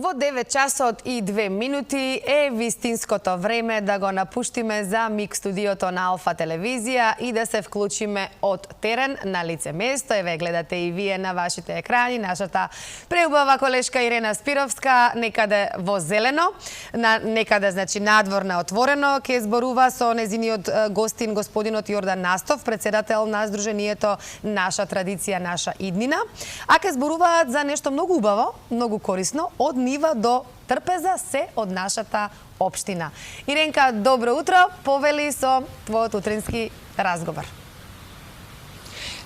Во 9 часот и 2 минути е вистинското време да го напуштиме за миг студиото на Алфа телевизија и да се вклучиме од терен на лице место. Еве гледате и вие на вашите екрани нашата преубава колешка Ирена Спировска некаде во зелено, некаде значи надвор на отворено ке зборува со незиниот гостин господинот Јордан Настов, председател на Сдруженијето Наша традиција, наша иднина, а ке зборуваат за нешто многу убаво, многу корисно, од нива до трпеза, се од нашата општина. Иренка, добро утро, повели со твојот утрински разговор.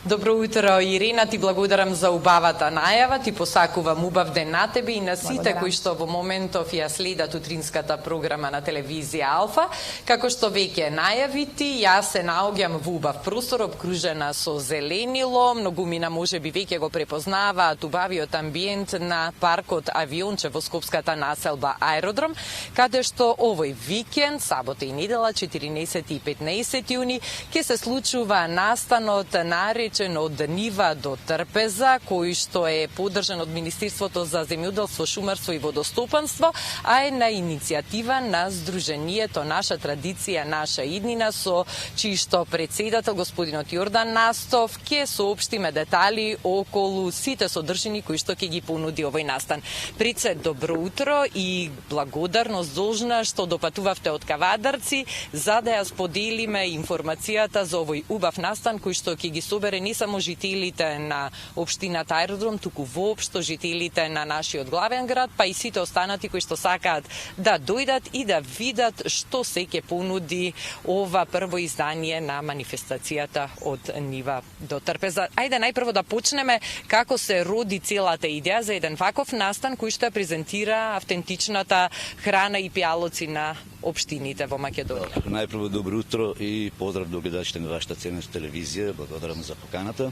Добро утро, Ирина, ти благодарам за убавата најава, ти посакувам убав ден на тебе и на сите кои што во моментов ја следат утринската програма на телевизија Алфа. Како што веќе најавити, јас се наоѓам во убав простор, обкружена со зеленило, многумина можеби веќе го препознаваат убавиот амбиент на паркот Авионче во скопската населба Аеродром, каде што овој викенд, сабота и недела, 14 и 15 јуни, ќе се случува настанот наречен од нива до трпеза, кој што е поддржан од Министерството за земјоделство, шумарство и водостопанство, а е на иницијатива на Сдруженијето Наша традиција, наша иднина, со чии што председател господинот Јордан Настов ќе соопштиме детали околу сите содржини кои што ќе ги понуди овој настан. Пред се, добро утро и благодарност должна што допатувавте од Кавадарци за да ја споделиме информацијата за овој убав настан кој што ќе ги собере не само жителите на општината Аеродром, туку воопшто жителите на нашиот главен град, па и сите останати кои што сакаат да дојдат и да видат што се ќе понуди ова прво издание на манифестацијата од нива до трпеза. Ајде најпрво да почнеме како се роди целата идеја за еден ваков настан кој што ја презентира автентичната храна и пијалоци на општините во Македонија. Најпрво добро утро и поздрав до гледачите на вашата ценна телевизија. Благодарам за поканата.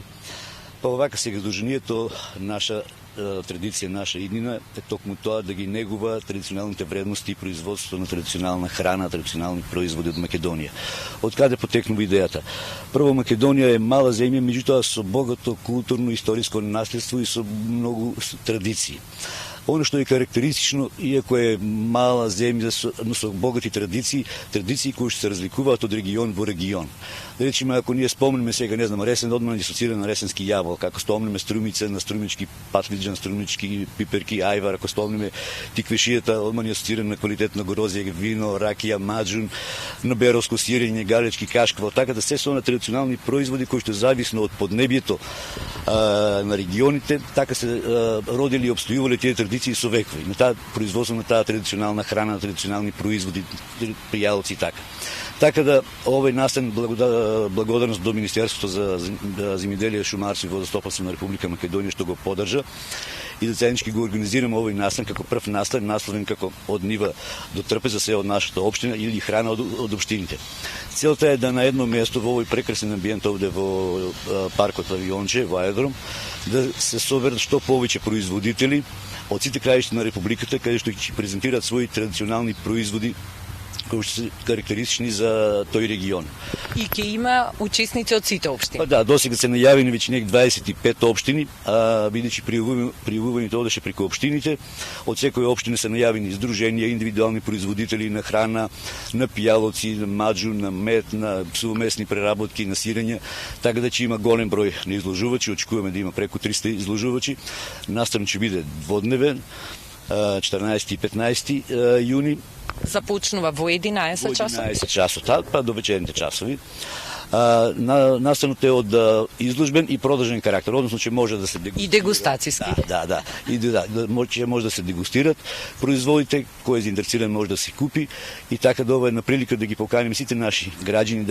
Па овака сега Сдруженијето Наша традиција, наша иднина е токму тоа да ги негува традиционалните вредности и производството на традиционална храна, традиционални производи од Македонија. Од каде потекнува идејата? Прво, Македонија е мала земја, меѓутоа со богато културно историско наследство и со многу традиции. Оно што е карактеристично, иако е мала земја, но со богати традиции кои што се разликуваат од регион во регион. Да речеме, ако ние спомнеме сега, не знам, Ресен одмah ни асоцира на ресенски јабол, како спомнеме Струмица на струмички патлиџан, струмички пиперки, ајвар, ако спомнеме Тиквешијата, одмah ни асоцира на квалитет на грозје, вино, ракија, маџун, на беровско сирење, галечки, кашкавал, така да се со на традиционални производи кои што зависно од поднебјето на регионите, така се родили и обстојувале тие традиции со векови. На таа производство на таа традиционална храна, традиционални производи, пријалоци и така. Така да овој настан благодарност до Министерството за земјоделие, шумарство и водостопанство на Република Македонија што го поддржа и да заеднички го организираме овој настан како прв настан, насловен како од нива до трпеза, се од нашата општина или храна од општините. Целта е да на едно место во овој прекрасен амбиент овде во паркот Авионче, во Аеродром, да се соберат што повеќе производители од сите краишта на Републиката, каде што ќе презентираат своји традиционални производи кои што се карактеристични за тој регион. И ќе има учесници од сите општини? Па да, досега се најавени веќе некаде 25 општини, бидејќи пријавувањето одеше преку општините. Од секоја општина се најавени здруженија, индивидуални производители на храна, на пијалоци, на маџун, на мед, на сувомесни преработки, на сирење, така да ќе има голем број на изложувачи, очекуваме да има преку 300 изложувачи. Настанот ќе биде дводневен, 14 и 15 јуни. Започнува во 11 часот? Во 11 часот, па до вечерните часови. Настанот е од изложбен и продолжен карактер, односно ќе може да се дегустира. И дегустацијски. Да. Ќе може да се дегустират производите, кој е заинтересиран може да се купи и така да ова е на прилика да ги поканиме сите наши граѓани,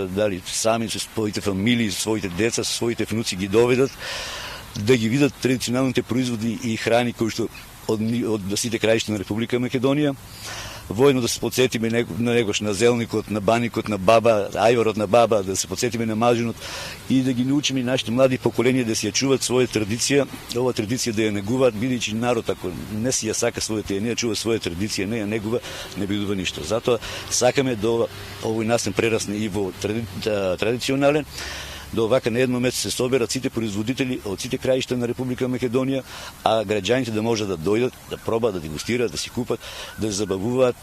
дали сами со своите фамилии, со своите деца, со своите внуци ги доведат, да ги видат традиционалните производи и храни кои што од сите краишта на Република Македонија. Војно да се подсетиме на негош, на зелникот, на баникот, на баба, ајварот на баба, да се подсетиме на маџунот и да ги научиме нашите млади поколенија да си ја чуваат своја традиција, ова традиција да ја негуваат, бидејќи народ ако не си ја сака својата, не ја чува своја традиција, не ја негува, не бидува ништо. Затоа сакаме да овој настан прерасне и во традиционален, да овака на едно место се соберат сите производители од сите краишта на Република Македонија, а граѓаните да можат да дојдат, да пробаат, да дегустираат, да си купат, да се забавуваат.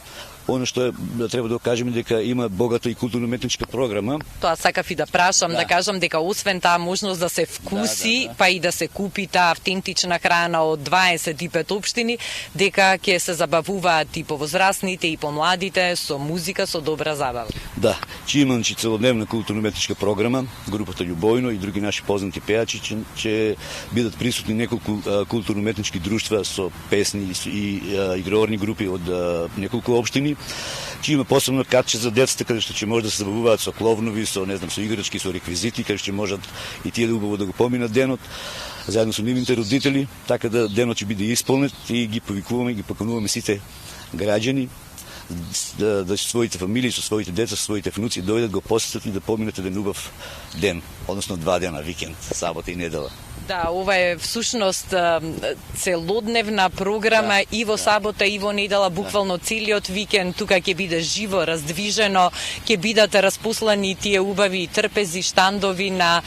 Оно што треба да кажеме дека има богата и културно-уметничка програма. Тоа сакав и да прашам, да кажам дека освен таа можност да се вкуси, па и да се купи таа автентична храна од 25 општини, дека ќе се забавуваат и повозрастните и помладите со музика, со добра забава. Да, ќе има целодневна културно-уметничка програма, групата Љубојно и други наши познати пејачи ќе бидат присутни неколку културно-уметнички друштва со песни и игрорни групи од неколку општини. Ќе има посебно катче за децата, каде што ќе може да се забавуваат со кловнови, со со играчки, со реквизити, каде што можат и тие да убаво да го поминат денот, заедно со нивните родители, така да денот ќе биде исполнет и ги повикуваме, ги покануваме сите граѓани да своите фамилии, со своите деца, со своите внуци дојдат, го посетат и да поминат еден убав ден, односно 2 дена, викенд, сабота и недела. Да, ова е всушност целодневна програма и во сабота и во недела, буквално целиот викенд тука ќе биде живо, раздвижено, ќе бидат распослани тие убави трпези, штандови на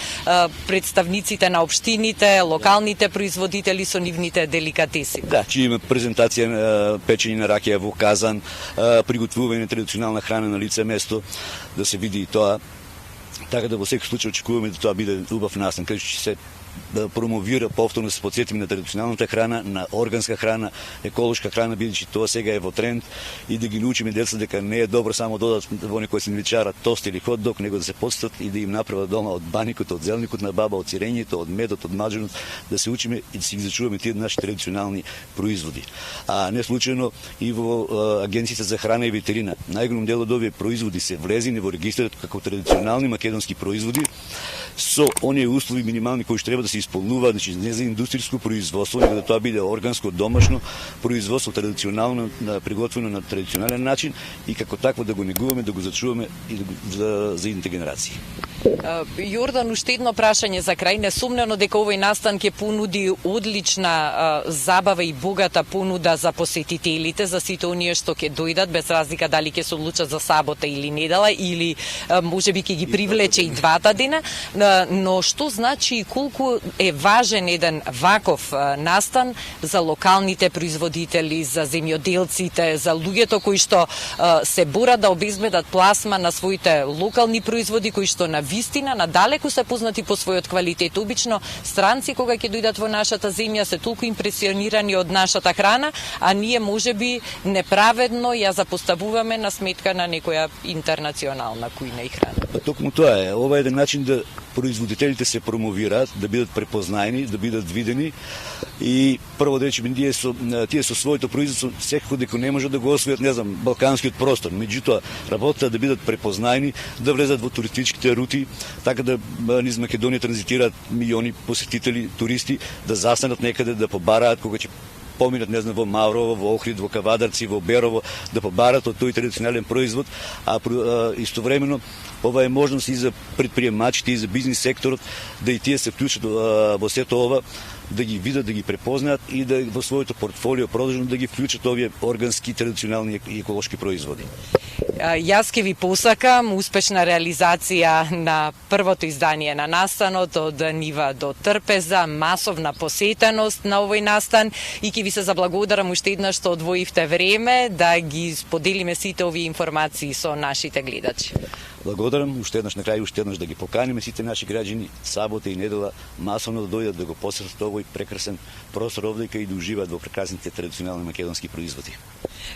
представниците на општините, локалните производители со нивните деликатеси. Да, ќе има презентација на печење на ракија во казан, приготвување на традиционална храна на лице место, да се види и тоа. Така да во секој случај очекуваме да тоа биде убав настан, каде ќе се да промовира повторно, се подсетиме на традиционалната храна, на органска храна, еколошка храна, бидејќи тоа сега е во тренд, и да ги научиме децата дека не е добро само додат во некој сендвичара тост или хот-дог, него да се подстат и да им направат дома од баникот, од зелникот на баба, од сирењето, од медот, од маџунот, да се учиме и да си ги зачуваме тие наши традиционални производи. А не случајно и во Агенцијата за храна и ветерина најголем дел од овие производи се влезени во регистарот како традиционални македонски производи со оние услови минимални кои што треба да се исполнуваат, значи не за индустријско производство, него да тоа биде органско, домашно производство, традиционално, приготвено на традиционален начин и како такво да го негуваме, да го зачуваме и за идните генерации. Јордан, уште едно прашање за крај. Несумнено дека овој настан ќе понуди одлична забава и богата понуда за посетителите, за сите оние што ќе дојдат, без разлика дали ќе се одлучат за сабота или недела, или можеби ќе ги привлече и двата дена. Но што значи и колку е важен еден ваков настан за локалните производители, за земјоделците, за луѓето кои што се борат да обезбедат пласма на своите локални производи, кои што на вистина надалеку се познати по својот квалитет. Обично странци кога ќе дојдат во нашата земја се толку импресионирани од нашата храна, а ние можеби неправедно ја запоставуваме на сметка на некоја интернационална кујна и храна. Токму тоа е. Ова е еден начин да производителите се промовираат, да бидат препознаени, да бидат видени и прво да речеме тие со своето производство секако дека не можат да го освојат, не знам, балканскиот простор. Меѓутоа работата да бидат препознаени, да влезат во туристичките рути, така да низ Македонија транзитираат милиони посетители, туристи, да застанат некаде, да побараат кога ќе поминат, не знам, во Маврово, во Охрид, во Кавадарци, во Берово, да побарат од тој традиционален производ, а истовремено ова е можност и за предприемачите и за бизнис секторот да и тие се вклучат во сето ова, да ги видат, да ги препознаат и да во своето портфолио продолжно да ги вклучат овие органски, традиционални и еколошки производи. Јас ке ви посакам успешна реализација на првото издание на настанот од нива до трпеза, масовна посетеност на овој настан и ке ви се заблагодарам уште еднаш што одвоивте време да ги споделиме сите овие информации со нашите гледачи. Благодарам, уште еднаш на крај, уште еднаш да ги поканиме сите наши граѓани сабота и недела масовно да дојдат да го посетат овој прекрасен простор овдека и да уживаат во прекрасните традиционални македонски производи.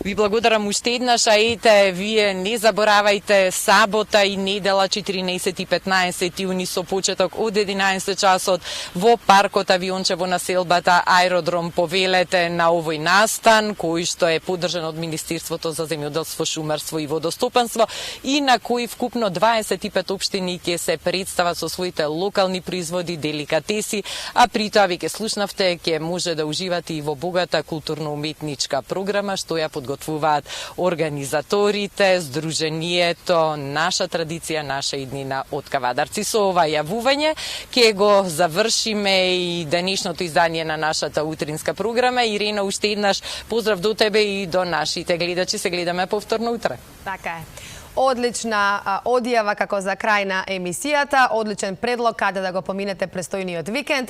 Ви благодарам уште еднаш, а ете, вие не заборавајте сабота и недела 14 и 15 јуни со почеток од 11 часот во паркот Авионче во населбата Аеродром Повелете на овој настан, кој што е поддржан од Министерството за земјоделство, шумарство и водостопанство и на кој вкупно 25 општини ќе се представат со своите локални производи, деликатеси, а при тоа веќе слушнавте, ќе може да уживате и во богата културно-уметничка програма што ја подготвуваат организаторите, Сдруженијето Наша традиција, наша иднина од Кавадарци. Со ова јавување ќе го завршиме и денешното издание на нашата утринска програма. Ирена, уште еднаш поздрав до тебе и до нашите гледачи. Се гледаме повторно утре. Така е. одлична одјава како за крај на емисијата, одличен предлог каде да го поминете престојниот викенд.